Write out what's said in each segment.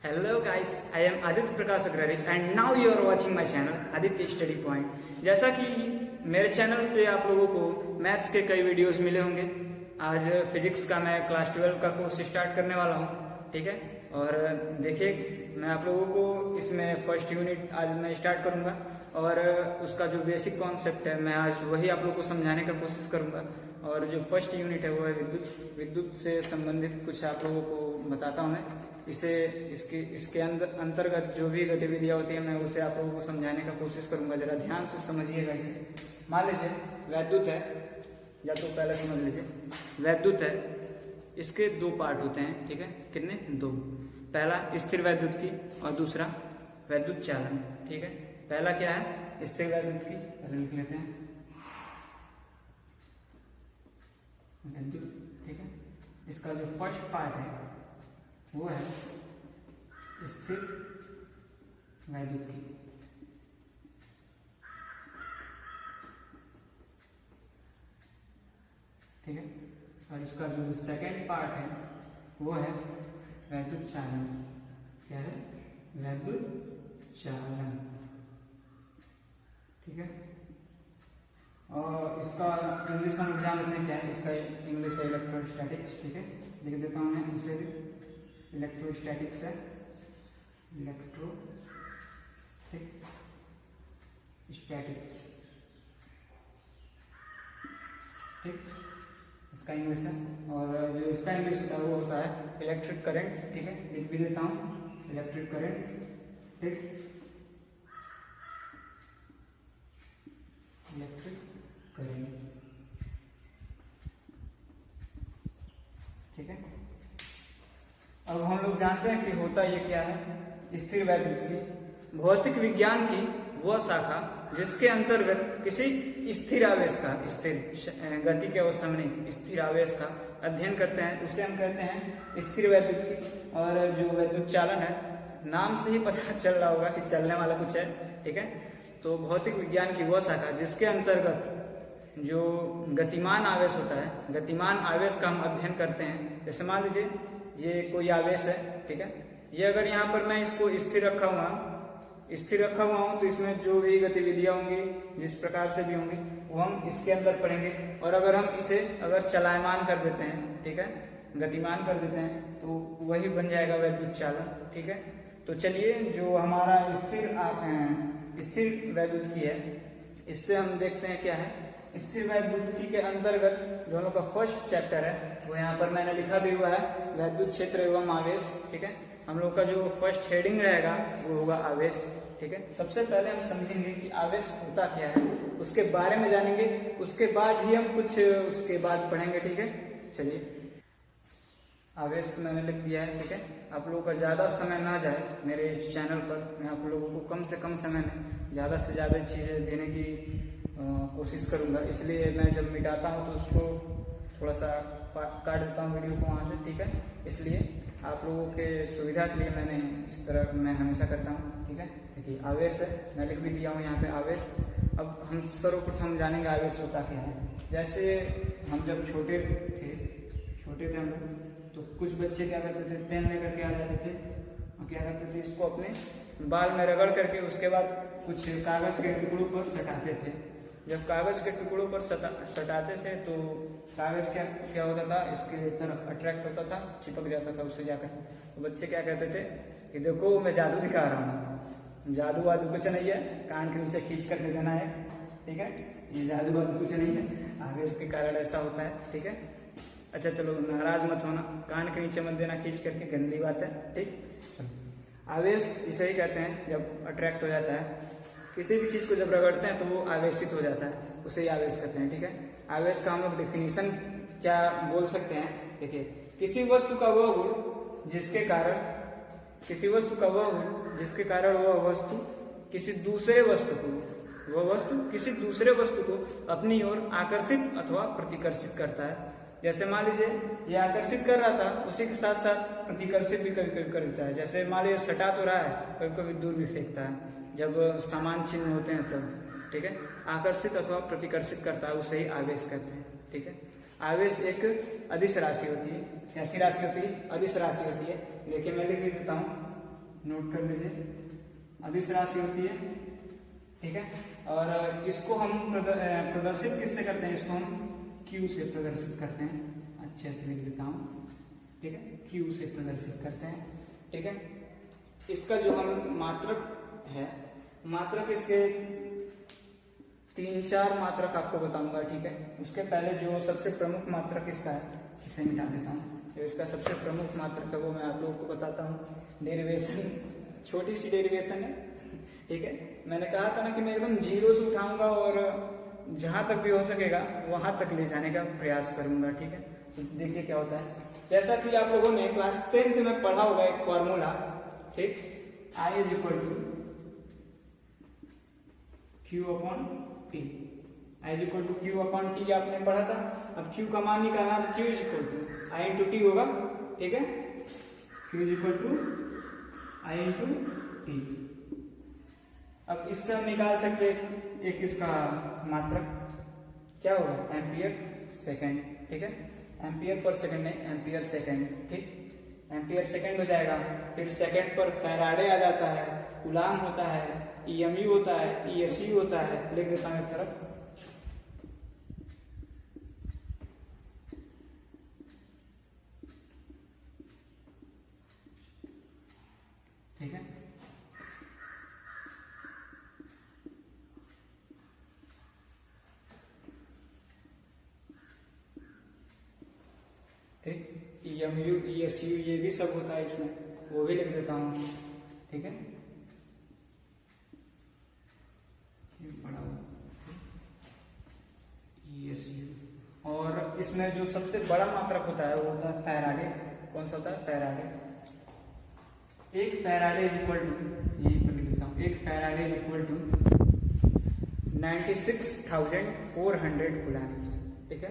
Hello guys, I am Aditya Prakash Agrari and now you are watching my channel Aditya study point. जैसा कि मेरे channel पे आप लोगों को मैथ्स के कई वीडियोस मिले होंगे। आज फिजिक्स का मैं क्लास 12 का कोर्स स्टार्ट करने वाला हूँ, ठीक है। और देखिए मैं आप लोगों को इसमें फर्स्ट यूनिट आज मैं स्टार्ट करूँगा और उसका जो बेसिक कॉन्सेप्ट है मैं आज वही आप लोगों को समझाने का कोशिश करूँगा। और जो फर्स्ट यूनिट है वो है विद्युत से संबंधित कुछ आप लोगों को बताता हूँ मैं। इसके अंतर्गत जो भी गतिविधियां होती है मैं उसे आप लोगों को समझाने का कोशिश करूंगा। जरा ध्यान से समझिएगा इसे। मान लीजिए वैद्युत है, या तो पहले समझ लीजिए वैद्युत है, इसके दो पार्ट होते हैं, ठीक है। कितने? दो। पहला स्थिर वैद्युत की और दूसरा वैद्युत चालन, ठीक है। पहला क्या है? स्थिर वैद्युत की, पहले लिख लेते हैं वैद्युत, ठीक है। इसका जो फर्स्ट पार्ट है वो है स्थिर वैद्युत की, ठीक है। और इसका जो सेकेंड पार्ट है वो है वैद्युत चालन। क्या है? वैद्युत चालन, ठीक है। और इसका इंग्लिश हम जान लेते हैं क्या है। इसका इंग्लिश है इलेक्ट्रोस्टैटिक्स, ठीक है। लिख देता हूँ मैं उसे भी, इलेक्ट्रोस्टैटिक्स है, स्टैटिक्स, ठीक। इसका इंग्लिश है। और जो इसका इंग्लिश होता है वो होता है इलेक्ट्रिक करंट, ठीक है। लिख भी देता हूँ इलेक्ट्रिक करंट, ठीक। इलेक्ट्रिक करंट, ठीक है। अब हम लोग जानते हैं कि होता ये क्या है। स्थिर वैद्युत की भौतिक विज्ञान की वह शाखा जिसके अंतर्गत किसी स्थिर आवेश का, स्थिर गति की अवस्था में नहीं, स्थिर आवेश का अध्ययन करते हैं उसे हम कहते हैं स्थिर वैद्युत की। और जो वैद्युत चालन है, नाम से ही पता चल रहा होगा कि चलने वाला कुछ है, ठीक है। तो भौतिक विज्ञान की वह शाखा जिसके अंतर्गत जो गतिमान आवेश होता है, गतिमान आवेश का हम अध्ययन करते हैं। जैसे मान लीजिए ये कोई आवेश है, ठीक है। ये अगर यहाँ पर मैं इसको स्थिर रखा हुआ हूँ तो इसमें जो भी गतिविधियां होंगी जिस प्रकार से भी होंगी वो हम इसके अंदर पढ़ेंगे। और अगर हम इसे अगर चलायमान कर देते हैं, ठीक है, गतिमान कर देते हैं तो वही बन जाएगा वैद्युत चालन, ठीक है। तो चलिए जो हमारा स्थिर वैद्युत की है इससे हम देखते हैं क्या है। स्थिर वैद्युत की के अंतर्गत जो हम लोग का फर्स्ट चैप्टर है वो यहाँ पर मैंने लिखा भी हुआ है, वैद्युत क्षेत्र एवं आवेश, ठीक है। हम लोग का जो फर्स्ट हेडिंग रहेगा वो होगा आवेश, ठीक है। सबसे पहले हम समझेंगे कि आवेश होता क्या है, उसके बारे में जानेंगे, उसके बाद ही हम कुछ उसके बाद पढ़ेंगे, ठीक है। चलिए आवेश मैंने लिख दिया है, ठीक है। आप लोगों का ज्यादा समय ना जाए मेरे इस चैनल पर, मैं आप लोगों को कम से कम समय में ज्यादा से ज्यादा चीजें देने की कोशिश करूंगा। इसलिए मैं जब मिटाता हूँ तो उसको थोड़ा सा काट देता हूँ वीडियो को वहां से, ठीक है। इसलिए आप लोगों के सुविधा के लिए मैंने इस तरह मैं हमेशा करता हूँ, ठीक है। देखिए आवेश है, मैं लिख भी दिया हूँ यहाँ पे आवेश। अब हम सर्वप्रथम जानेंगे आवेश होता क्या है। जैसे हम जब छोटे थे हम लोग, तो कुछ बच्चे क्या करते थे, पेन लेकर के आ जाते थे और क्या करते थे, इसको अपने बाल में रगड़ करके उसके बाद कुछ कागज के टुकड़ों पर सटाते थे। जब कागज के टुकड़ों पर सटाते थे तो कागज क्या होता था, इसके तरफ अट्रैक्ट होता था, चिपक जाता था उससे जाकर। तो बच्चे क्या कहते थे कि देखो मैं जादू दिखा रहा हूँ। जादू वादू कुछ नहीं है, कान के नीचे खींच कर ले देना है, ठीक है। ये जादू वादू कुछ नहीं है, आवेश के कारण ऐसा होता है, ठीक है। अच्छा चलो नाराज मत होना, कान के नीचे मत देना खींच करके, गंदी बात है, ठीक। आवेश इसे ही कहते हैं जब अट्रैक्ट हो जाता है, किसी भी चीज को जब रगड़ते हैं तो वो आवेशित हो जाता है, उसे ही आवेश कहते हैं, ठीक है। आवेश का हम लोग डिफिनीशन क्या बोल सकते हैं, देखिए किसी वस्तु का वह गुण जिसके कारण वह वस्तु किसी दूसरे वस्तु को अपनी ओर आकर्षित अथवा प्रतिकर्षित करता है। जैसे मान लीजिए ये आकर्षित कर रहा था, उसी के साथ साथ प्रतिकर्षित भी कभी कभी कर देता है। जैसे मान लीजिए सटा तो रहा है, कभी कभी दूर भी फेंकता है, जब समान चिन्ह होते हैं तब, ठीक है। आकर्षित अथवा प्रतिकर्षित करता है उसे ही आवेश कहते हैं, ठीक है। आवेश एक अदिश राशि होती है। कैसी राशि होती है? अदिश राशि होती है। देखिए मैं लिख भी देता हूँ, नोट कर लीजिए, अदिश राशि होती है, ठीक है। और इसको हम प्रदर्शित किससे करते हैं, इसको हम Q से प्रदर्शित करते हैं, अच्छे से लिख देता हूँ, ठीक है, Q से प्रदर्शित करते हैं, ठीक है। इसका जो हम मात्रक है, मात्रक इसके 3-4 मात्रक आपको बताऊंगा, ठीक है। उसके पहले जो सबसे प्रमुख मात्रक इसका है, इसे मिटा देता हूँ। जो इसका सबसे प्रमुख मात्रक है वो मैं आप लोगों को बताता हूँ। डेरिवेशन, छोटी सी डेरिवेशन है, ठीक है। मैंने कहा था ना कि मैं एकदम जीरो से उठाऊंगा और जहां तक भी हो सकेगा वहां तक ले जाने का प्रयास करूंगा, ठीक है। तो देखिए क्या होता है, जैसा कि आप लोगों ने क्लास 10th में पढ़ा होगा एक फॉर्मूला, ठीक, I is equal to Q upon T, I is equal to Q upon T आपने पढ़ा था। अब Q का मान निकालना तो Q is equal to I into T होगा, ठीक है। Q is equal to I into T। अब इससे हम निकाल सकते एक इसका मात्रक क्या होगा, एम्पियर सेकेंड, ठीक है। एम्पियर पर सेकेंड नहीं, एम्पियर सेकेंड, ठीक, एम्पियर सेकेंड हो जाएगा। फिर सेकेंड पर फैराडे आ जाता है, कूलाम होता है, EMU होता है, ESU होता है, लिख देता हूं एक तरफ, ठीक है। ठीक, EMU ESU ये भी सब होता है इसमें, वो भी लिख देता हूँ, ठीक है। ESU, और इसमें जो सबसे बड़ा मात्रक होता है वो होता है फैराडे। कौन सा होता है, फैराडे। एक फैराडे इज इक्वल टू, यहीं पर लिख देता हूँ, एक faraday is equal to 96,400 coulombs, ठीक है।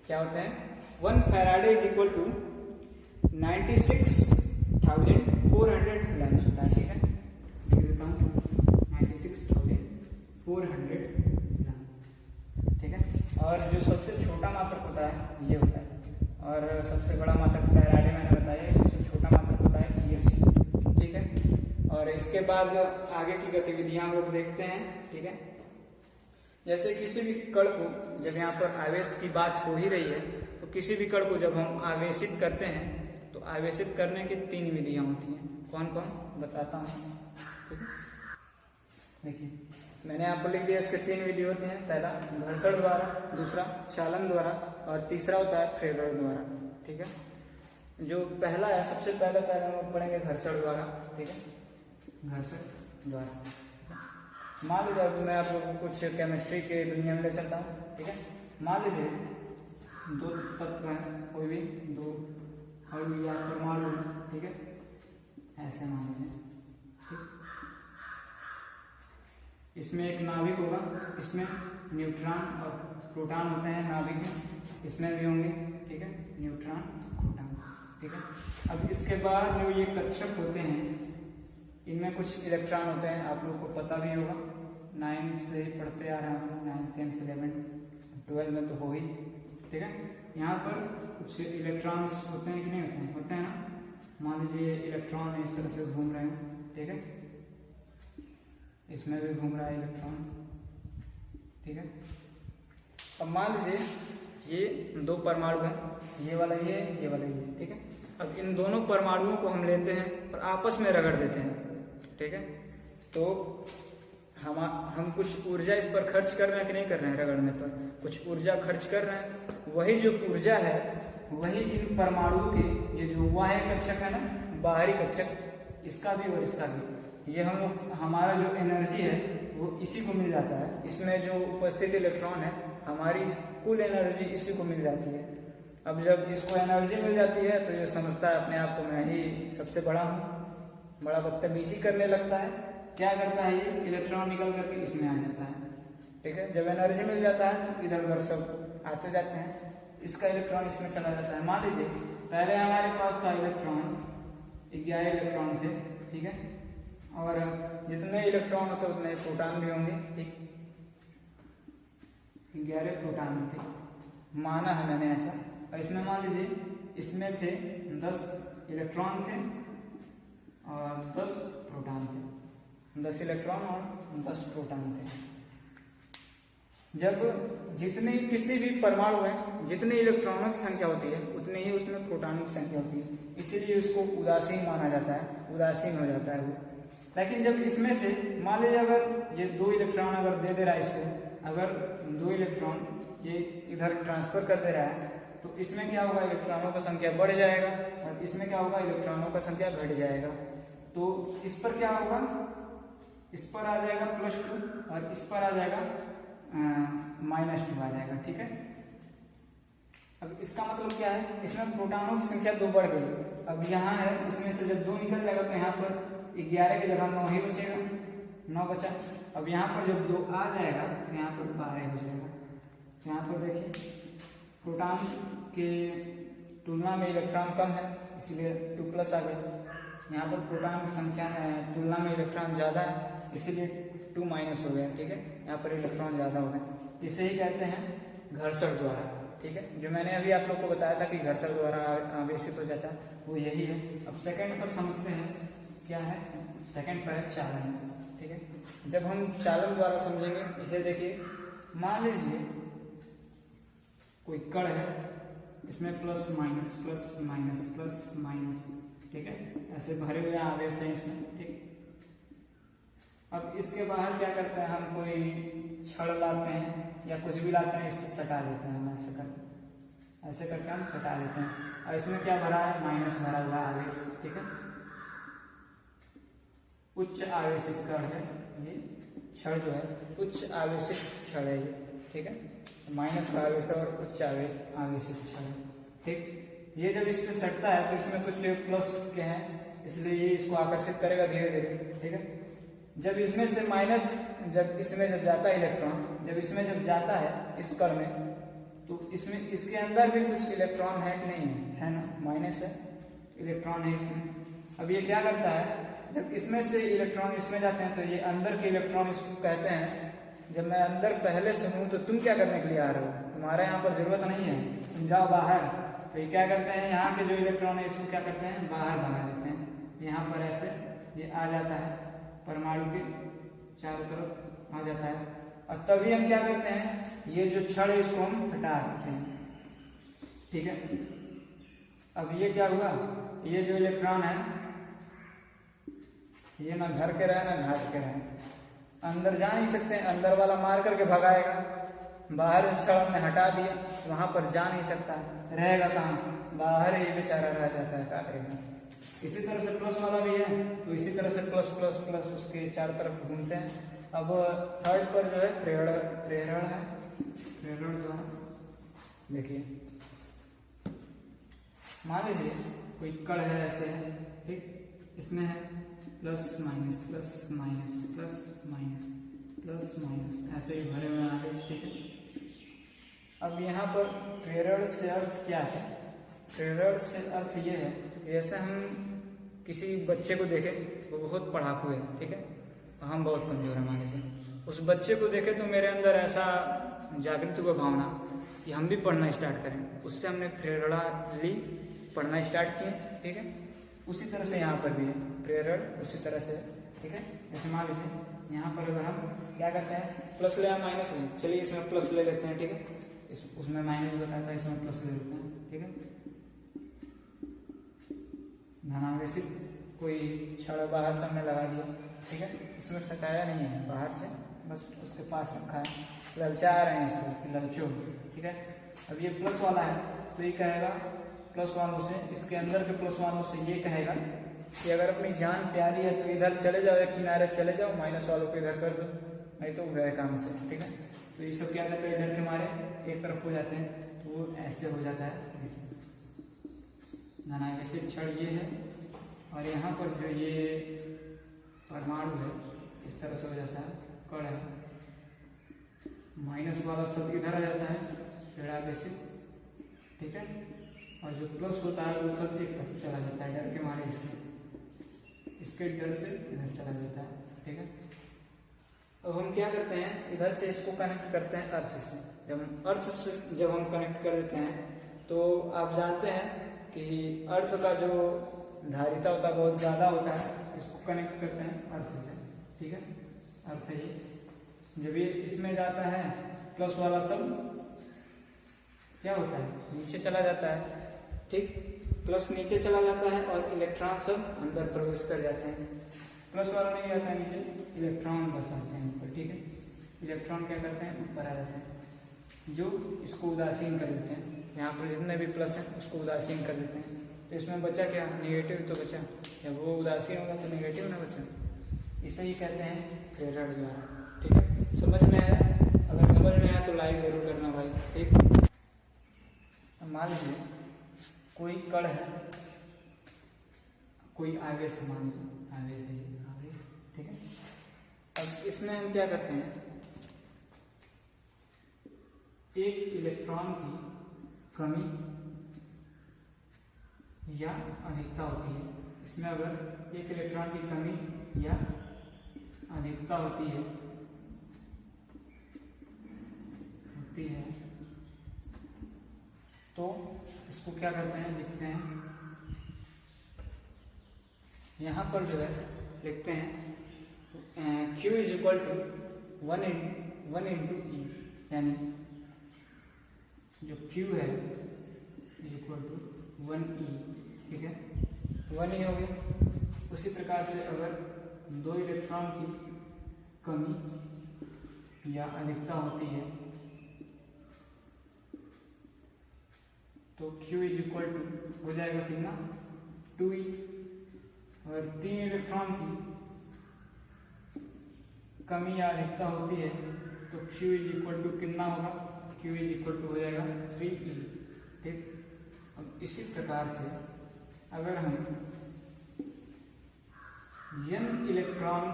क्या होता है, 1 faraday is equal to 96,400 coulombs होता है, ठीक है। लिख देता हूँ 96,400 कूलम्ब, ठीक है। और जो सबसे छोटा मात्रक होता है ये होता है, और सबसे बड़ा मात्रक फैराडे मैंने बताया, सबसे छोटा मात्रक होता है ESU, ठीक है। और इसके बाद आगे की गतिविधियां हम लोग देखते हैं, ठीक है। जैसे किसी भी कण को, जब यहाँ पर आवेश की बात हो ही रही है, तो किसी भी कण को जब हम आवेशित करते हैं तो आवेशित करने की 3 विधियां होती हैं। कौन कौन बताता हूँ, ठीक है। देखिए मैंने यहाँ पर लिख दिया, इसके 3 विधि होती हैं। पहला घर्षण द्वारा, दूसरा चालन द्वारा, और तीसरा होता है प्रेरण द्वारा, ठीक है। जो पहला है, सबसे पहले हम लोग पढ़ेंगे घर्षण द्वारा, ठीक है, घर्षण द्वारा। मान लीजिए अभी मैं आप लोगों को कुछ केमिस्ट्री के दुनिया में ले चलता हूँ, ठीक है। मान लीजिए 2 तत्व हैं, कोई भी 2 अणु या परमाणु, ठीक है, ऐसे मान लीजिए, ठीक। इसमें एक नाभिक होगा, इसमें न्यूट्रॉन और प्रोटॉन होते हैं नाभिक में, इसमें भी होंगे, ठीक है, न्यूट्रॉन प्रोटॉन, ठीक है। अब इसके बाद जो ये कक्षक होते हैं, इनमें कुछ इलेक्ट्रॉन होते हैं, आप लोगों को पता भी होगा, 9 से पढ़ते आ रहे हैं हम लोग, 9, 10, 11, 12 में तो हो ही, ठीक है। यहाँ पर कुछ इलेक्ट्रॉन्स होते हैं कि नहीं होते हैं, होते हैं ना। मान लीजिए इलेक्ट्रॉन इस तरह से घूम रहे हैं, ठीक है, इसमें भी घूम रहा है इलेक्ट्रॉन, ठीक है। अब मान लीजिए ये 2 परमाणु हैं, ये वाला ये वाला ये, ठीक है। अब इन दोनों परमाणुओं को हम लेते हैं और आपस में रगड़ देते हैं, ठीक है। तो हम कुछ ऊर्जा इस पर खर्च कर रहे हैं कि नहीं कर रहे हैं, रगड़ने पर कुछ ऊर्जा खर्च कर रहे हैं। वही जो ऊर्जा है वही इन परमाणुओं के, ये जो बाह्य कक्षक है ना, बाहरी कक्षक, इसका भी और इसका भी, ये हम लोग, हमारा जो एनर्जी है वो इसी को मिल जाता है। इसमें जो उपस्थित इलेक्ट्रॉन है, हमारी कुल एनर्जी इसी को मिल जाती है। अब जब इसको एनर्जी मिल जाती है तो ये समझता है अपने आप को मैं ही सबसे बड़ा हूँ, बड़ा बदतमीजी करने लगता है। क्या करता है, ये इलेक्ट्रॉन निकल करके इसमें आ जाता है, ठीक है। जब एनर्जी मिल जाता है तो इधर उधर सब आते जाते हैं, इसका इलेक्ट्रॉन इसमें चला जाता है। मान लीजिए पहले हमारे पास था इलेक्ट्रॉन, 11 इलेक्ट्रॉन थे, ठीक है, और जितने इलेक्ट्रॉन होते उतने प्रोटॉन भी होंगे, ठीक, 11 प्रोटॉन थे, माना है मैंने ऐसा। और इसमें मान लीजिए इसमें थे 10 इलेक्ट्रॉन थे और 10 प्रोटॉन थे, 10 इलेक्ट्रॉन और 10 प्रोटॉन थे। जब जितने किसी भी परमाणु में जितने इलेक्ट्रॉनों की संख्या होती है उतनी ही उसमें प्रोटॉनों की संख्या होती है, इसीलिए उसको उदासीन माना जाता है, उदासीन हो जाता है वो। लेकिन जब इसमें से मान लीजिए अगर ये 2 इलेक्ट्रॉन अगर दे रहा है इसको, अगर 2 इलेक्ट्रॉन ये इधर ट्रांसफर कर दे रहा है, तो इसमें क्या होगा, इलेक्ट्रॉनों का संख्या बढ़ जाएगा और इसमें क्या होगा, इलेक्ट्रॉनों का संख्या घट जाएगा। तो इस पर क्या होगा, इस पर आ जाएगा +2 और इस पर आ जाएगा -2 आ जाएगा। ठीक है, अब इसका मतलब क्या है, इसमें प्रोटॉनों की संख्या 2 बढ़ गई। अब यहाँ है, इसमें से जब 2 निकल जाएगा तो यहाँ पर 11 की जगह 9 ही बचेगा, 9 बचा। अब यहाँ पर जब 2 आ जाएगा तो यहाँ पर 12 हो जाएगा। तो यहाँ पर देखिए प्रोटॉन के तुलना में इलेक्ट्रॉन कम है, इसलिए 2+ आ गया। यहाँ पर प्रोटॉन की संख्या तुलना में इलेक्ट्रॉन ज्यादा है, इसीलिए 2- हो गया। ठीक है, यहाँ पर इलेक्ट्रॉन ज्यादा हो गए। इसे ही कहते हैं घर्षण द्वारा। ठीक है, जो मैंने अभी आप लोग को बताया था कि घर्षण द्वारा आवेशित हो जाता है, वो यही है। अब सेकंड पर समझते हैं क्या है। सेकंड पर है चालन। ठीक है, जब हम चालन द्वारा समझेंगे, इसे देखिए, मान लीजिए कोई कण है, इसमें +- ठीक है, ऐसे भरे हुए आवेश हैं इसमें। ठीक, अब इसके बाहर क्या करते हैं, हम कोई छड़ लाते हैं या कुछ भी लाते हैं, इससे सटा देते हैं, ऐसे करके हम सटा देते हैं। और इसमें क्या भरा है, माइनस भरा हुआ आवेश। ठीक है, उच्च आवेशित कण है ये छड़, जो है उच्च आवेशित छड़ है ये। ठीक है, माइनस आवेश और उच्च आवेशित छड़ है। ठीक, ये जब इस पे सटता है तो इसमें कुछ प्लस के हैं, इसलिए ये इसको आकर्षित करेगा धीरे धीरे। ठीक है, जब इसमें से माइनस, जब इसमें जब जाता है इलेक्ट्रॉन, जब इसमें जब जाता है इस कण में, तो इसमें इसके अंदर भी कुछ इलेक्ट्रॉन है कि नहीं है, है ना, माइनस है, इलेक्ट्रॉन है इसमें। अब ये क्या करता है, जब इसमें से इलेक्ट्रॉन इसमें जाते हैं तो ये अंदर के इलेक्ट्रॉन इसको कहते हैं, जब मैं अंदर पहले से हूं तो तुम क्या करने के लिए आ रहे हो, तुम्हारे यहाँ पर जरूरत नहीं है, तुम जाओ बाहर। तो ये क्या करते हैं, यहाँ के जो इलेक्ट्रॉन है इसको क्या करते हैं, बाहर भगा देते हैं। यहाँ पर ऐसे ये आ जाता है, परमाणु के चारों तरफ आ जाता है, और तभी हम क्या करते हैं, ये जो छड़ है इसको हम हटा देते हैं। ठीक है, अब ये क्या हुआ, ये जो इलेक्ट्रॉन है ये ना घर के रहे ना घाट के रहे, अंदर जा नहीं सकते हैं, अंदर वाला मार करके भगाएगा, बाहर से छड़ हमने हटा दिया, वहां पर जा नहीं सकता, रहेगा कहाँ, बाहर ही बेचारा रह जाता है, क्या करेगा। इसी तरह से प्लस वाला भी है, तो इसी तरह से प्लस प्लस प्लस उसके चारों तरफ घूमते हैं। अब थर्ड पर जो है प्रेरण है, प्रेरण जो है, देखिए मान लीजिए कोई कण है ऐसे है, ठीक, इसमें है +- ऐसे ही भरे हुए आवेश। ठीक है, अब यहाँ पर प्रेरण से अर्थ क्या है, प्रेरण से अर्थ ये है, जैसे हम किसी बच्चे को देखें वो बहुत पढ़ाकू है, ठीक है, हम बहुत कमजोर है, मान लीजिए, उस बच्चे को देखे तो मेरे अंदर ऐसा जागृत हुआ भावना कि हम भी पढ़ना स्टार्ट करें, उससे हमने प्रेरणा ली, पढ़ना स्टार्ट किए। ठीक है, उसी तरह से यहाँ पर भी है प्रेरण, उसी तरह से। ठीक है, जैसे मान लीजिए यहाँ पर अगर हम क्या करते हैं, प्लस ले या माइनस ले, चलिए इसमें प्लस ले लेते हैं। ठीक है, उसमें माइनस बताता है, इसमें प्लस ले लेते हैं। ठीक है, धनावेशित कोई छड़ बाहर से हमने लगा दिया। ठीक है, इसमें सटाया नहीं है, बाहर से बस उसके पास रखा है, ललचा रहे हैं इसको, ललचो। ठीक है, अब ये प्लस वाला है तो ये कहेगा प्लस वालों से, इसके अंदर के प्लस वालों से ये कहेगा कि अगर अपनी जान प्यारी है तो इधर चले जाओ, एक किनारे चले जाओ, माइनस वालों को इधर कर दो, नहीं तो गए काम से। ठीक है, तो ये सब क्या करते हैं, इधर के मारे एक तरफ हो जाते हैं, तो वो ऐसे हो जाता है। धनावेशित छड़ ये है, और यहाँ पर जो ये परमाणु है इस तरह से हो जाता है, कण है, माइनस वाला सब इधर आ जाता है, ऋणावेशित। ठीक है, और जो प्लस होता है वो सब एक तरफ चला जाता है, डर के मारे इसके डर से इधर चला जाता है। ठीक है, अब हम क्या करते हैं, इधर से इसको कनेक्ट करते हैं अर्थ से। जब हम कनेक्ट कर देते हैं तो आप जानते हैं कि अर्थ का जो धारिता होता है बहुत ज़्यादा होता है, इसको कनेक्ट करते हैं अर्थ से, ठीक है। अर्थ ये जब ये इसमें जाता है प्लस वाला सब क्या होता है, नीचे चला जाता है, ठीक। प्लस नीचे चला जाता है और इलेक्ट्रॉन सब अंदर प्रवेश कर जाते हैं। प्लस वाला नहीं जाता है नीचे, इलेक्ट्रॉन बस आते हैं ऊपर, ठीक है। इलेक्ट्रॉन क्या करते हैं, ऊपर आ जाते हैं, जो इसको उदासीन कर देते हैं। यहाँ पर जितने भी प्लस हैं उसको उदासीन कर देते हैं। तो इसमें बचा क्या, निगेटिव तो बचा, जब वो उदासीन होगा तो निगेटिव ना बचा। इसे ही कहते हैं प्रेरण द्वारा, ठीक है। समझ में आया? अगर समझ में आया तो लाइक जरूर करना भाई, ठीक। मान लीजिए कोई कण है, कोई आवेश, मान लीजिए आवेश है, आवेश, ठीक है। अब इसमें हम क्या करते हैं, एक इलेक्ट्रॉन की कमी या अधिकता होती है। इसमें अगर एक इलेक्ट्रॉन की कमी या अधिकता होती है तो इसको क्या करते हैं, लिखते हैं यहाँ पर जो है लिखते हैं Q is equal to 1 into e, यानी जो Q है इज इक्वल टू 1E, ठीक है। 1E हो गया। उसी प्रकार से अगर दो इलेक्ट्रॉन की कमी या अधिकता होती है तो Q इज इक्वल टू हो जाएगा कितना, 2E। अगर 3 इलेक्ट्रॉन की कमी या अधिकता होती है तो Q इज इक्वल टू कितना होगा, Q इज इक्वल टू हो जाएगा 3E, ठीक। अब इसी प्रकार से अगर हम n इलेक्ट्रॉन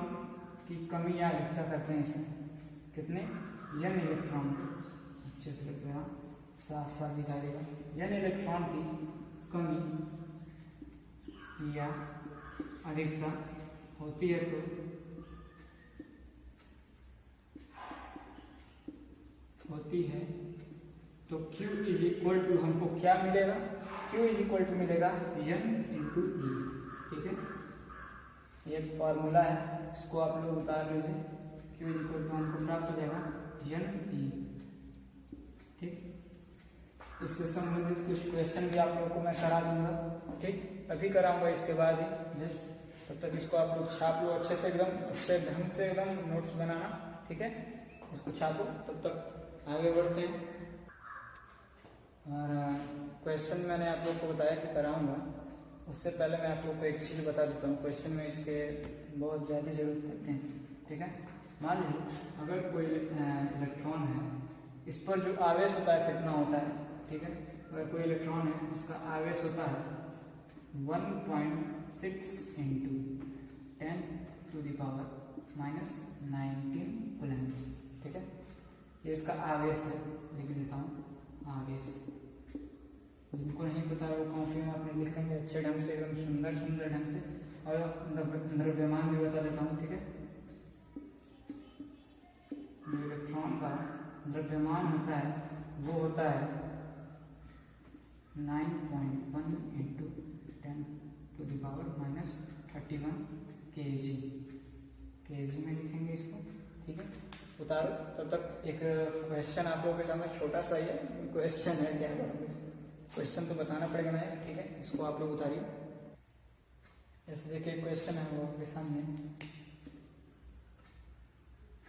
की कमी या अधिकता करते हैं, इसमें कितने n इलेक्ट्रॉन, अच्छे से लिखते हैं, साफ साफ दिखाई देगा, n इलेक्ट्रॉन की कमी या अधिकता होती है तो Q इज इक्वल टू हमको क्या मिलेगा, Q इज इक्वल टू मिलेगा n इंटू ई, ठीक है। ये फॉर्मूला है, इसको आप लोग उतार लीजिए। Q इज इक्वल टू हमको प्राप्त हो जाएगा n ई, ठीक। इससे संबंधित कुछ क्वेश्चन भी आप लोगों को मैं करा दूंगा, ठीक। अभी कराऊंगा इसके बाद ही जस्ट, तब तक इसको आप लोग छाप लो अच्छे से, एकदम अच्छे ढंग से एकदम नोट्स बनाना, ठीक है। इसको छापो, तब तक आगे बढ़ते हैं। और क्वेश्चन मैंने आप लोग को बताया कि कराऊंगा, उससे पहले मैं आप लोग को एक चीज़ बता देता हूँ। क्वेश्चन में इसके बहुत ज़्यादा जरूरत पड़ते हैं, ठीक है। मान लीजिए अगर कोई इलेक्ट्रॉन है, इस पर जो आवेश होता है कितना होता है, ठीक है। अगर कोई इलेक्ट्रॉन है, इसका आवेश होता है 1.6 इंटू 10⁻⁻19 कूलम्ब्स, ठीक है। ये इसका आवेश है, लिख देता हूँ आवेश। जिनको नहीं पता है वो कॉपी में अपने लिख लेंगे अच्छे ढंग से, एकदम सुंदर सुंदर ढंग से, और द्रव्यमान भी बता देता हूँ, ठीक है। जो इलेक्ट्रॉन का द्रव्यमान होता है वो होता है 9.1 इंटू 10⁻31 kg में लिखेंगे इसको, ठीक है। उतारो, तब तक एक क्वेश्चन आप लोगों के सामने छोटा सा ही है, क्वेश्चन है, क्या करोगे, क्वेश्चन तो बताना पड़ेगा ना, ठीक है। इसको आप लोग उतारिए। जैसे देखिए क्वेश्चन है हम लोगों के सामने,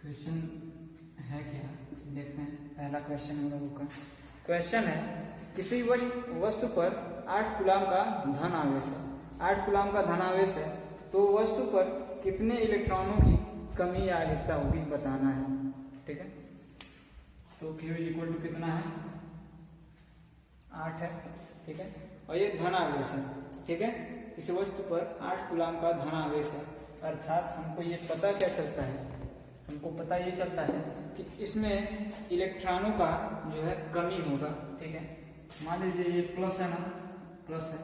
क्वेश्चन है क्या, देखते हैं। पहला क्वेश्चन हम लोगों का क्वेश्चन है, किसी वस्तु पर 8 कूलम का धन आवेश है, 8 कूलम का धन आवेश है, तो वस्तु पर कितने इलेक्ट्रॉनों की कमी या अधिकता होगी बताना है, ठीक है। तो Q इज इक्वल टू कितना है, 8 है, ठीक है। और ये धन आवेश है, ठीक है। इस वस्तु पर 8 कूलम का धन आवेश है, अर्थात हमको ये पता क्या चलता है, हमको पता ये चलता है कि इसमें इलेक्ट्रॉनों का जो है कमी होगा, ठीक है। मान लीजिए ये प्लस है ना, प्लस है,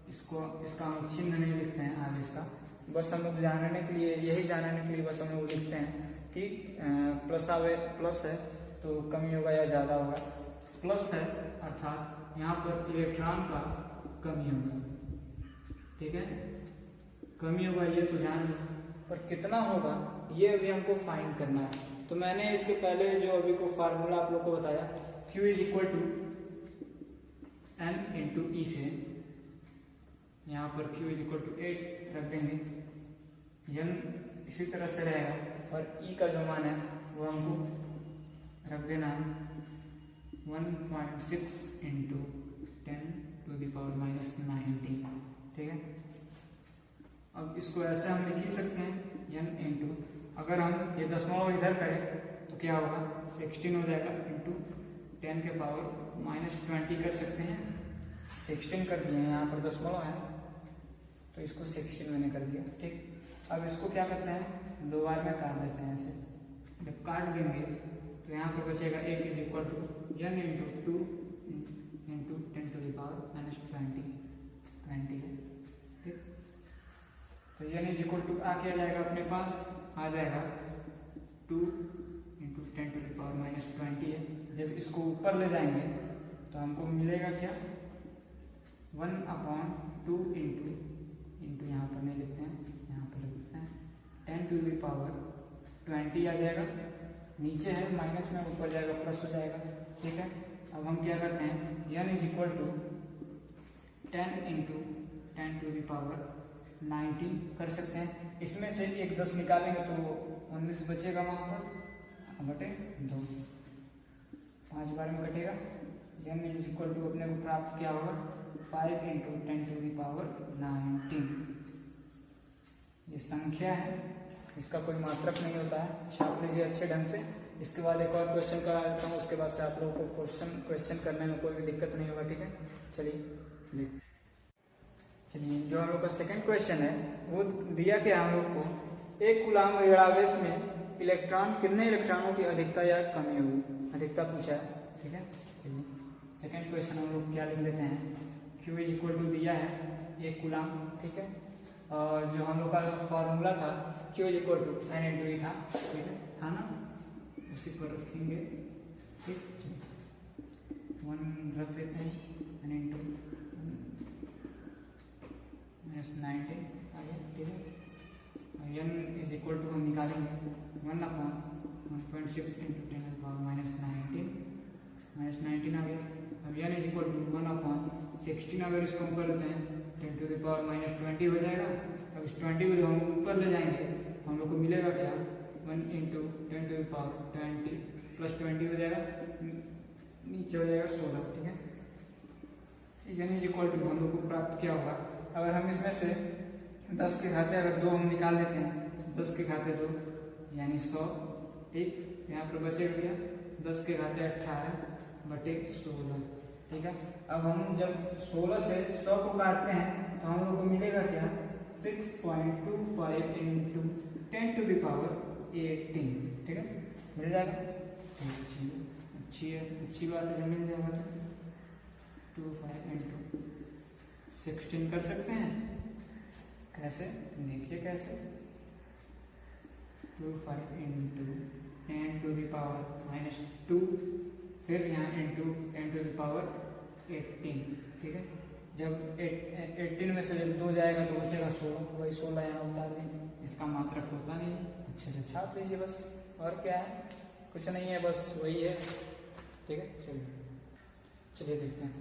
इसका हम चिन्ह नहीं लिखते हैं आवेश का, बस हम लोग जानने के लिए, यही जानने के लिए बस हम लोग लिखते हैं कि प्लस है तो कमी होगा या ज़्यादा होगा। प्लस है अर्थात यहाँ पर इलेक्ट्रॉन का कमी होगा, ठीक है, कमी होगा ये तो जान लो, पर कितना होगा ये अभी हमको फाइंड करना है। तो मैंने इसके पहले जो अभी को फार्मूला आप लोग को बताया, Q is equal to N into e से, यहाँ पर Q इज इक्वल टू 8 रख देंगे, N इसी तरह से रहेगा और E का जो मान है वो हमको रख देना है 1.6 इंटू 10⁻⁻⁹, ठीक है। अब इसको ऐसे हम लिख ही सकते हैं n इंटू, अगर हम ये दशमलव इधर करें तो क्या होगा 16 हो जाएगा, इंटू 10⁻⁻20 कर सकते हैं, 16 कर दिए, यहाँ पर दशमलव है तो इसको 16 मैंने कर दिया, ठीक। अब इसको क्या करते हैं, दो बार में काट देते हैं ऐसे, जब काट देंगे तो यहाँ पर बचेगा 1 is equal to n into 2 into 10⁻⁻20 है, ठीक। तो n इज इक्वल टू आ क्या जाएगा अपने पास, आ जाएगा 2 इंटू 10⁻⁻20 है। जब इसको ऊपर ले जाएंगे तो हमको मिलेगा क्या, 1/2 इंटू यहाँ पर नहीं लिखते हैं, यहाँ पर लिखते हैं 10⁻20 आ जाएगा, नीचे है माइनस में, ऊपर जाएगा प्लस हो जाएगा, ठीक है। अब हम क्या करते हैं, n is equal to 10 into 10⁻19 कर सकते हैं, इसमें से एक 10 निकालेंगे तो 19 बचेगा वहाँ पर, बटे 2, 5 बार में कटेगा। n इज इक्वल टू अपने को प्राप्त क्या होगा 5 इंटू 10⁻19, ये संख्या है, इसका कोई मात्रक नहीं होता है, छाप लीजिए अच्छे ढंग से। इसके बाद एक और क्वेश्चन करा देता हूँ, उसके बाद से आप लोगों को क्वेश्चन करने में कोई भी दिक्कत नहीं होगा, ठीक है। चलिए जो हम लोग का सेकंड क्वेश्चन है वो दिया कि हम लोग को एक कूलाम ऋणावेश में इलेक्ट्रॉन कितने इलेक्ट्रॉनों की अधिकता या कमी होगी, अधिकता पूछा है, ठीक है। चलिए सेकंड क्वेश्चन हम लोग क्या लिख लेते हैं, Q इज इक्वल टू दिया है एक कूलाम, ठीक है, और जो हम लोग का फॉर्मूला था Q is equal to N into e था, ठीक है, था ना, उसी पर रखेंगे, ठीक। 1 रख देते हैं, N इंटू -19 आ गया, ठीक है। n इज इक्वल टू हम निकालेंगे 1/1.6 इंटू 10⁻⁻19 आ गया। अब n इज इक्वल टू 1/16, अगर इसको हम कर लेते हैं 10⁻⁻20 हो जाएगा। अब इस 20 को जो हम ऊपर ले जाएंगे हम लोग को मिलेगा क्या, 1 इंटू 10⁻20 प्लस 20 हो जाएगा, नीचे हो जाएगा 16, ठीक है। n इज इक्वल टू हम लोग को प्राप्त क्या होगा, अगर हम इसमें से 10 के खाते अगर 2 हम निकाल लेते हैं, 10 के खाते 2 यानी 100, ठीक, यहाँ पर बचेगा क्या, 10 के खाते 18 बटे 16, ठीक है। अब हम जब 16 से 100 को काटते हैं तो हम लोग को मिलेगा क्या, 6.25 इंटू 10⁻18, ठीक है, मिल जाएगा, अच्छी बात है, जब मिल जाएगा तो 25 इंटू 16 कर सकते हैं, कैसे देखिए कैसे, 25 इंटू 10⁻⁻2 फिर यहाँ इंटू 10⁻18, ठीक है। जब 18 में से जब 2 जाएगा तो बचेगा 16, वही 16 यहाँ उतार देंगे, इसका मात्रक होता नहीं है, अच्छे से छाप लीजिए बस, और क्या है, कुछ नहीं है, बस वही है, ठीक है। चलिए देखते हैं,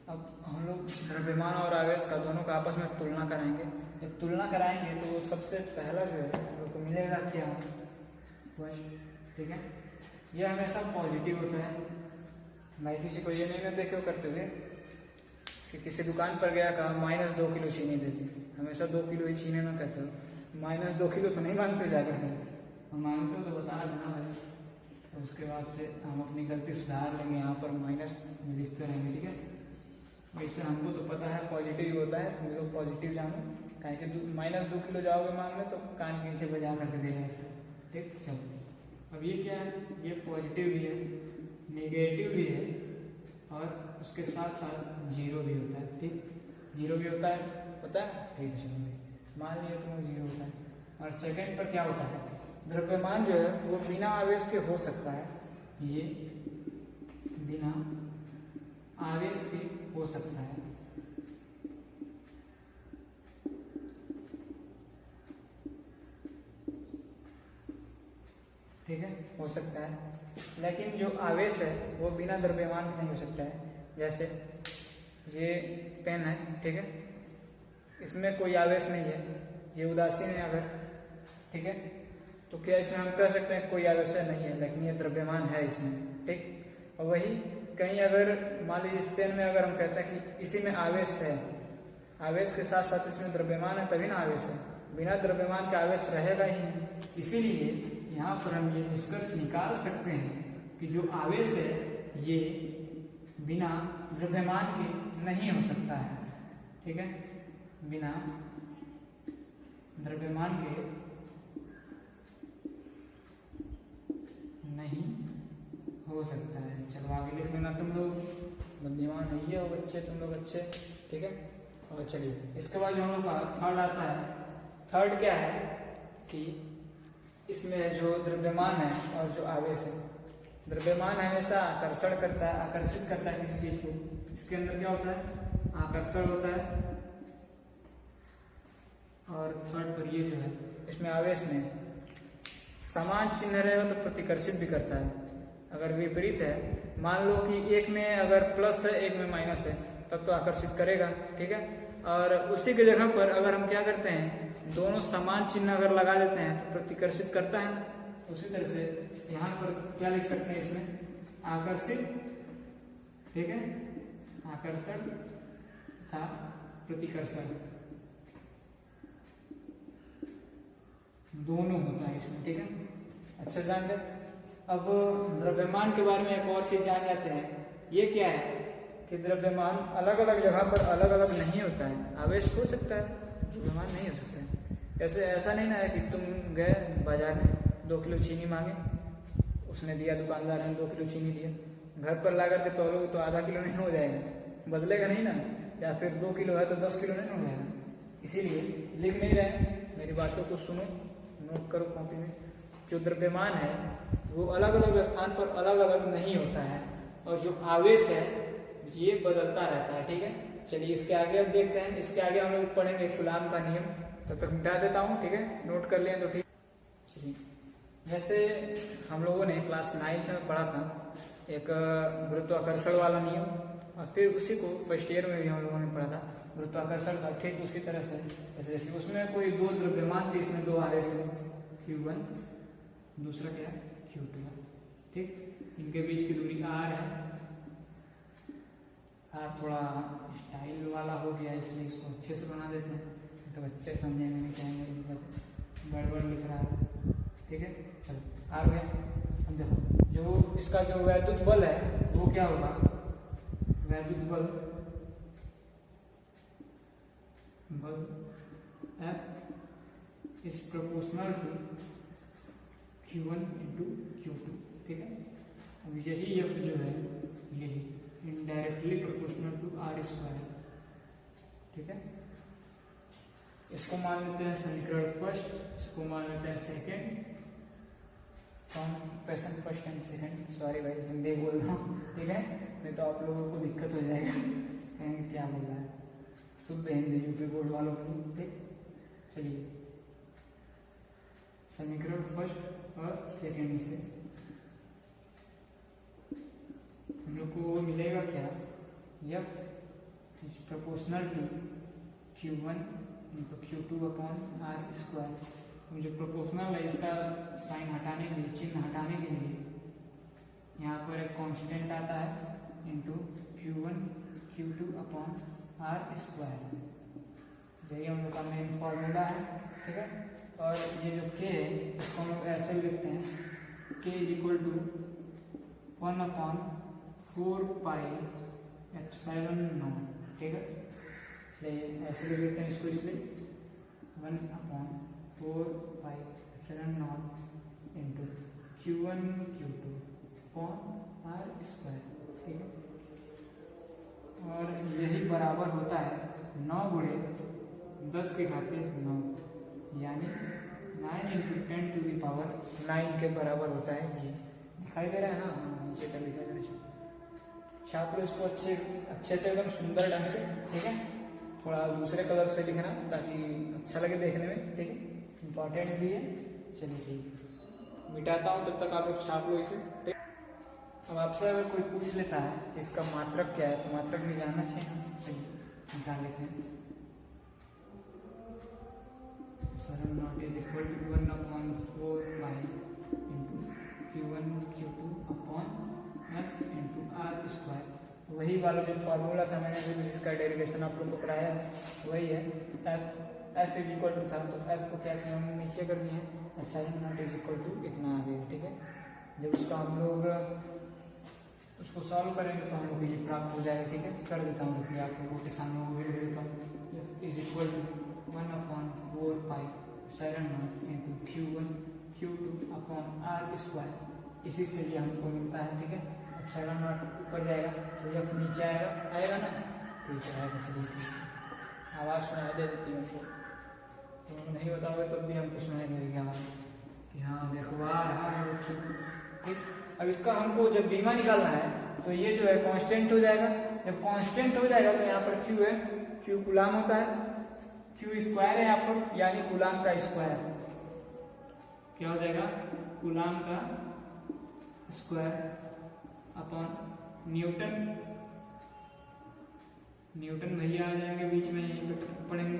अब हम लोग द्रव्यमान और आवेश का दोनों का आपस में तुलना कराएंगे। जब तुलना कराएंगे तो सबसे पहला जो है हम लोग को मिलेगा क्या, फर्स्ट, ठीक है, ये हमेशा पॉजिटिव होता है। भाई किसी को ये नहीं मैं देखे करते हुए कि किसी दुकान पर गया कहा -2 किलो चीनी दीजिए, हमेशा 2 किलो ही चीनी ना कहते हो, -2 किलो तो नहीं मानते जाकर के, हम मानते हो तो बता देना भाई, तो उसके बाद से हम अपनी गलती सुधार लेंगे, यहाँ पर माइनस में लिखते रहेंगे, ठीक है। वैसे हमको तो पता है पॉजिटिव होता है, तुम लोग पॉजिटिव जानो, कहें कि -2 किलो जाओगे मान लो तो कान के नीचे बजा करके देगा, ठीक। चलो अब ये क्या है, ये पॉजिटिव भी है, नेगेटिव भी है, और उसके साथ साथ जीरो भी होता है, ठीक, जीरो भी होता है, पता है, ठीक है, मान लिया तुम जीरो होता है। और सेकंड पर क्या होता है, द्रव्यमान जो है वो बिना आवेश के हो सकता है, ये बिना आवेश के हो सकता है, ठीक है, हो सकता है। लेकिन जो आवेश है वो बिना द्रव्यमान के नहीं हो सकता है। जैसे ये पेन है, ठीक है, इसमें कोई आवेश नहीं है, ये उदासीन है अगर, ठीक है, तो क्या इसमें हम कह सकते हैं कोई आवेश नहीं है, लेकिन ये द्रव्यमान है इसमें, ठीक। और वही कहीं अगर मान लीजिए इस पेन में अगर हम कहते हैं कि इसी में आवेश है, आवेश के साथ साथ इसमें द्रव्यमान है तभी ना आवेश है, बिना द्रव्यमान के आवेश रहेगा ही नहीं। इसीलिए यहाँ पर हम ये निष्कर्ष निकाल सकते हैं कि जो आवेश है ये बिना द्रव्यमान के नहीं हो सकता है, ठीक है, बिना द्रव्यमान के नहीं हो सकता है। चलो आगे लिख लेना तुम लोग, बुद्धिमान है ये हो बच्चे तुम लोग अच्छे, ठीक है। और चलिए इसके बाद जो हम लोग का थर्ड आता है, थर्ड क्या है कि इसमें जो द्रव्यमान है और जो आवेश है, द्रव्यमान हमेशा आकर्षण करता है, आकर्षित करता है किसी चीज को, इसके अंदर क्या होता है, आकर्षण होता है। और थर्ड पर ये जो है इसमें आवेश में समान चिन्ह रहेगा तो प्रतिकर्षित भी करता है। अगर विपरीत है, मान लो कि एक में अगर प्लस है एक में माइनस है, तब तो आकर्षित करेगा, ठीक है। और उसी की जगह पर अगर हम क्या करते हैं, दोनों समान चिन्ह अगर लगा देते हैं तो प्रतिकर्षित करता है। उसी तरह से यहाँ पर क्या लिख सकते हैं इसमें, आकर्षित, ठीक है, आकर्षण तथा प्रतिकर्षण दोनों होता है इसमें, ठीक है। अच्छा जान गए। अब द्रव्यमान के बारे में एक और चीज जान जाते हैं, ये क्या है कि द्रव्यमान अलग अलग जगह पर अलग अलग नहीं होता है। आवेश हो सकता है, द्रव्यमान नहीं हो सकता है। ऐसे ऐसा नहीं ना है कि तुम गए बाजार में 2 किलो चीनी मांगे, उसने दिया, दुकानदार ने 2 किलो चीनी दिया, घर पर ला करके तौलोगे तो आधा किलो नहीं हो जाएगा, बदलेगा नहीं ना। या फिर 2 किलो है तो 10 किलो नहीं हो जाएगा। इसीलिए लिख नहीं रहे, मेरी बातों को सुनो, नोट करो कॉपी में। जो द्रव्यमान है वो अलग अलग स्थान पर अलग अलग नहीं होता है, और जो आवेश है ये बदलता रहता है, ठीक है। चलिए इसके आगे अब देखते हैं, इसके आगे हम लोग पढ़ेंगे कूलाम का नियम, तब तक मिटा देता हूँ, ठीक है, नोट कर लिया तो ठीक। चलिए वैसे हम लोगों ने क्लास 9th में पढ़ा था एक गुरुत्वाकर्षण वाला नियम, और फिर उसी को फर्स्ट ईयर में भी हम लोगों ने पढ़ा था गुरुत्वाकर्षण का, ठीक उसी तरह से। जैसे उसमें कोई 2 द्रव्यमान थे, इसमें 2 आवेश है, Q1, दूसरा क्या है Q2, ठीक। इनके बीच की दूरी R है। R थोड़ा स्टाइल वाला हो गया इसलिए इसको अच्छे से बना देते हैं, तो बच्चे समझेंगे नहीं, कहेंगे गड़बड़ लिख रहा है, ठीक है। चलो आ गया। अब देखो जो इसका जो वैद्युत बल है वो क्या होगा, वैद्युत बल F is proportional to Q1 into Q2, ठीक है। अब यही F जो है यही indirectly proportional to R square, ठीक है। इसको मान लेते हैं समीकरण फर्स्ट, इसको मान लेते हैं second, question first and second. Sorry भाई हिंदी बोल रहा हूँ, ठीक है, नहीं तो आप लोगों को दिक्कत हो जाएगा, कहेंगे क्या बोल रहा है, शुद्ध हिंदी यूपी बोर्ड वालों को, ठीक। चलिए समीकरण फर्स्ट और सेकेंड से हम लोग को मिलेगा क्या, F is proportional to Q1 into Q2 upon R square. जो प्रोपोर्शनल है इसका साइन हटाने के लिए, चिन्ह हटाने के लिए यहाँ पर एक कांस्टेंट आता है into Q1 Q2 upon R square, यही हम लोग का मेन फॉर्मूला है, ठीक है। और ये जो K है इसको हम लोग ऐसे भी लिखते हैं, K is equal to 1 upon 4 pi epsilon naught, ठीक है। चलिए ऐसे लिख लेते हैं इसको, इसलिए 1 upon 4 pi epsilon naught into Q1 Q2 upon R square, ठीक है। और यही बराबर होता है 9 गुणे 10 के घाते 9, यानी 9 into 10 to the power 9 के बराबर होता है। ये दिखाई दे रहा है ना, नीचे तक दिखाई दे रहा है। छाप लो इसको अच्छे से एकदम सुंदर ढंग से, ठीक है। थोड़ा दूसरे कलर से लिखना ताकि अच्छा लगे देखने में, ठीक है, इम्पॉर्टेंट भी है। चलिए ठीक है, मिटाता हूँ, तब तक आप लोग छाप लो इसे। ठीक, अब आपसे अगर कोई पूछ लेता है कि इसका मात्रक क्या है, तो मात्रक भी जानना चाहिए। चलिए निकाल लेते हैं। 7 naught is equal to 1/4 pi into Q1 Q2 upon F into R square. वही वाला जो फॉर्मूला था मैंने अभी जिसका डेरिवेशन आप लोग को कराया है वही है। F इज इक्वल टू था, तो F को क्या किया हमने नीचे कर दिए हैं, epsilon naught is equal to इतना आ गया। ठीक है, जब उसका हम लोग उसको सॉल्व करेंगे तो हम लोग ये प्राप्त हो जाएगा। ठीक है, कर देता हूँ, रुकिए आप लोगों के सामने वो भी लिख देता हूँ। F is equal to 1/4 pi epsilon naught into Q1 Q2 upon R square. इसी से ये हमको मिलता है। ठीक है, एप्सिलॉन नॉट ऊपर जाएगा तो F नीचे आएगा ना। ठीक है, आएगा। चलिए आवाज़ सुनाई दे देती है हमको, तो नहीं बताओगे तब भी हमको सुनाई देगी आवाज़ कि हाँ देखो आ रहा है बच्चों। ठीक, अब इसका हमको जब बीमा निकालना है तो ये जो है कांस्टेंट हो जाएगा। जब कांस्टेंट हो जाएगा तो यहाँ पर Q है, Q कूलाम होता है, Q स्क्वायर है यहाँ पर, यानी कूलाम का स्क्वायर क्या हो जाएगा, कूलाम का स्क्वायर अपॉन न्यूटन भैया आ जाएंगे बीच में, यहीं पे पढ़ेंगे।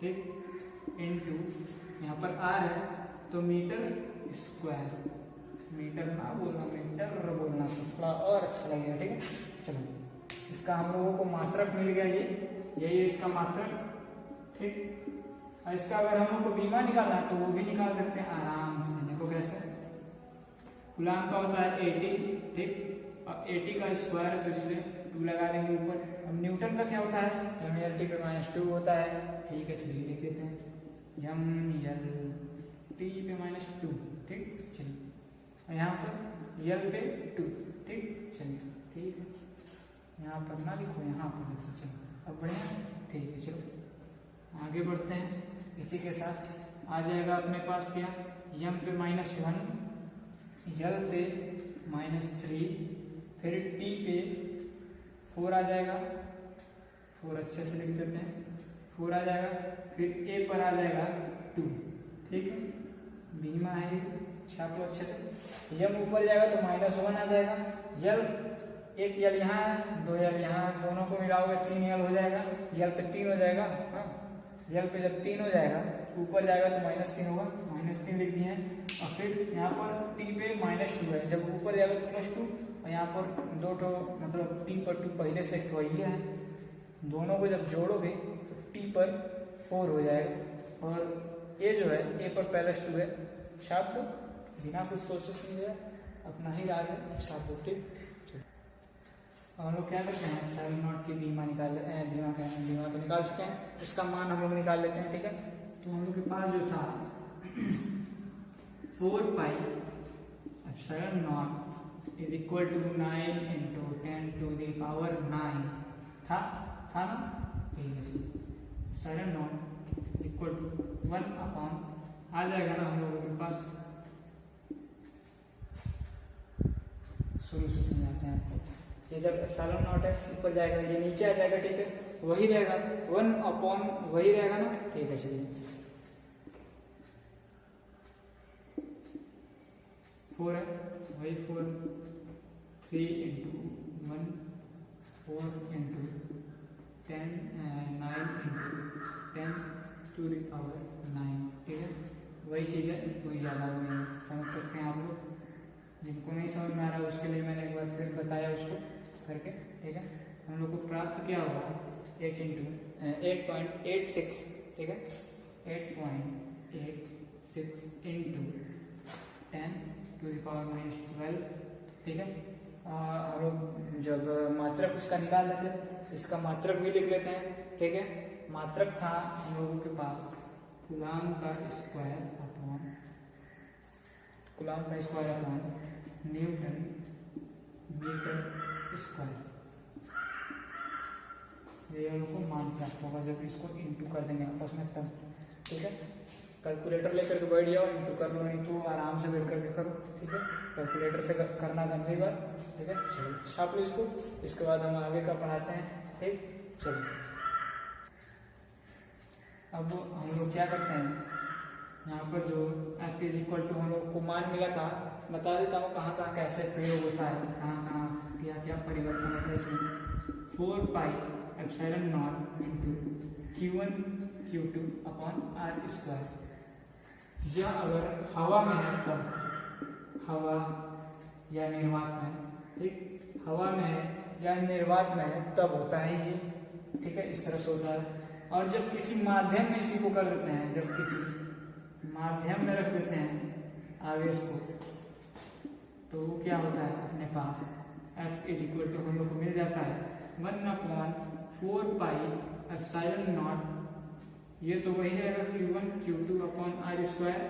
ठीक, इनटू यहाँ पर आर है तो मीटर स्क्वायर, मीटर ना बोलना मीटर बोलना तो थोड़ा और अच्छा लगेगा। ठीक है, चलो इसका हम लोगों को मात्रक मिल गया, यही है इसका मात्रक। ठीक, और इसका अगर हम लोग को बीमा निकालना है तो वो भी निकाल सकते हैं आराम से। देखो कैसे, कूलाम का होता है 80। ठीक, और 80 का स्क्वायर है तो इसलिए 2 लगा देंगे ऊपर। अब न्यूटन का क्या होता है, mLT पे -2 होता है। ठीक है, चलिए लिख देते हैं mLT पे -2। ठीक, चलिए और यहाँ पर L पे 2। ठीक, चलिए ठीक है, यहाँ पर ना लिखो, यहाँ पर लिखो। चलो अब बढ़िया, ठीक है चलो आगे बढ़ते हैं। इसी के साथ आ जाएगा अपने पास क्या, m पे -1, L पे -3, फिर T पे 4 आ जाएगा। 4 अच्छे से लिख देते हैं, 4 आ जाएगा। फिर A पर आ जाएगा 2। ठीक है, बीमा है, छाप लो अच्छे से। M ऊपर जाएगा तो -1 आ जाएगा। L, एक L यहाँ है, 2 L यहाँ, दोनों को मिलाओगे 3 L हो जाएगा। L पे 3 हो जाएगा। हाँ, L पे जब 3 हो जाएगा ऊपर जाएगा तो -3 होगा, -3 लिख दिए हैं। और फिर यहाँ पर T पे -2 है, जब ऊपर जाएगा तो +2, और यहाँ पर 2 ठो मतलब T पर 2 पहले से एक तो ये है, दोनों को जब जोड़ोगे तो T पर 4 हो जाएगा। और A जो है A पर +2 है, छाप दो बिना कुछ सोचे समझे, अपना ही राज है, छाप दो। ठीक, हम लोग क्या करते हैं, एप्सिलॉन नॉट की बीमा निकाल लेते हैं। बीमा तो निकाल चुके हैं, उसका मान हम लोग निकाल लेते हैं। ठीक है, तो हम लोग के पास जो था 4 pi epsilon naught is equal to 9 into 10⁹9 था ना। ठीक है, epsilon naught equal to 1 upon आ जाएगा ना हम लोगों के पास। शुरू से समझाते हैं आपको, ये जब एप्सिलॉन नॉट है ऊपर जाएगा, ये नीचे आ जाएगा। ठीक है, वही रहेगा 1 अपॉन वही रहेगा ना। ठीक है, चलिए 4 है, वही 4, 3 इंटू 1 4 इंटू 10 9 इंटू 10⁹9। ठीक है, वही चीज़ है, कोई ज़्यादा वो नहीं, समझ सकते हैं आप लोग। जिनको नहीं समझ में आ रहा उसके लिए मैंने एक बार फिर बताया उसको करके। ठीक है, हम लोग को प्राप्त क्या होगा 8.86। ठीक है, 8.86 इंटू 10⁻⁻12। ठीक है, हम लोग जब मात्रक उसका निकाल लेते हैं, इसका मात्रक भी लिख लेते हैं। ठीक है, मात्रक था हम लोगों के पास कूलाम का square upon newton metre square. ये हम लोग को मान प्राप्त होगा जब इसको इंटू कर देंगे आपस में तब। ठीक है, कैलकुलेटर लेकर के बैठ जाओ, इंटू कर लो, नहीं तो आराम से बैठ करके करो। ठीक है, कैलकुलेटर से करना गंदी बात। ठीक है, चलो छाप लो इसको, इसके बाद हम आगे का पढ़ाते हैं। ठीक, चलो अब हम लोग क्या करते हैं, यहाँ पर जो f इज इक्वल टू हम लोग को मान मिला था, बता देता हूँ कहाँ कहाँ कैसे प्रयोग होता है, कहाँ कहाँ क्या क्या परिवर्तन होता है इसमें। 4 pi epsilon naught into Q1 Q2 upon R square. जब अगर हवा में है तब, हवा या निर्वात में, ठीक, हवा में है या निर्वात में है तब होता है ये, ठीक है, इस तरह से होता है। और जब किसी माध्यम में इसी को कर देते हैं, जब किसी माध्यम में रख देते हैं आवेश को, तो वो क्या होता है, अपने पास F इज इक्वल टू हम लोग को मिल जाता है 1/4 पाई एप्सिलॉन नॉट, ये तो वही रहेगा Q1 Q2 upon R square,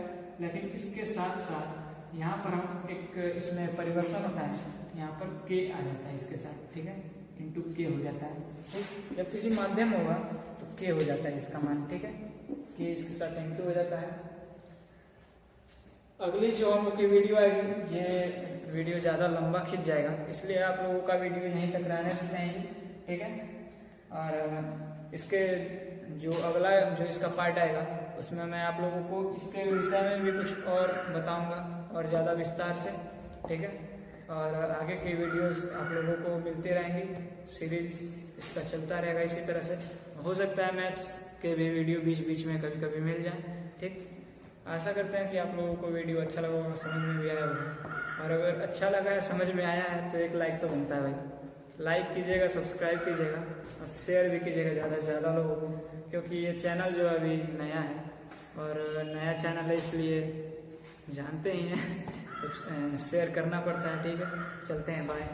लेकिन इसके साथ साथ यहाँ पर हम एक इसमें परिवर्तन होता है, यहाँ पर K आ जाता है इसके साथ, ठीक है, इंटू K हो जाता है, ठीक। जब किसी माध्यम होगा तो K हो जाता है इसका मान, ठीक है, K इसके साथ इंटू हो जाता है। अगली जो हम लोग की वीडियो आएगी, ये वीडियो ज़्यादा लंबा खिंच जाएगा, इसलिए आप लोगों का वीडियो यहीं तक रहने देते हैं, ठीक है। और इसके जो अगला जो इसका पार्ट आएगा उसमें मैं आप लोगों को इसके विषय में भी कुछ और बताऊंगा और ज़्यादा विस्तार से, ठीक है। और आगे की वीडियोस आप लोगों को मिलती रहेंगी, सीरीज इसका चलता रहेगा इसी तरह से। हो सकता है मैथ्स के भी वीडियो बीच बीच में कभी कभी मिल जाए, ठीक। आशा करते हैं कि आप लोगों को वीडियो अच्छा लगा होगा, समझ में भी आया होगा, और अगर अच्छा लगा है, समझ में आया है, तो एक लाइक तो बनता है भाई। लाइक कीजिएगा, सब्सक्राइब कीजिएगा और शेयर भी कीजिएगा ज़्यादा से ज़्यादा लोगों को, क्योंकि ये चैनल जो अभी नया है और नया चैनल है, इसलिए जानते ही हैं शेयर करना पड़ता है, ठीक है। चलते हैं, बाय।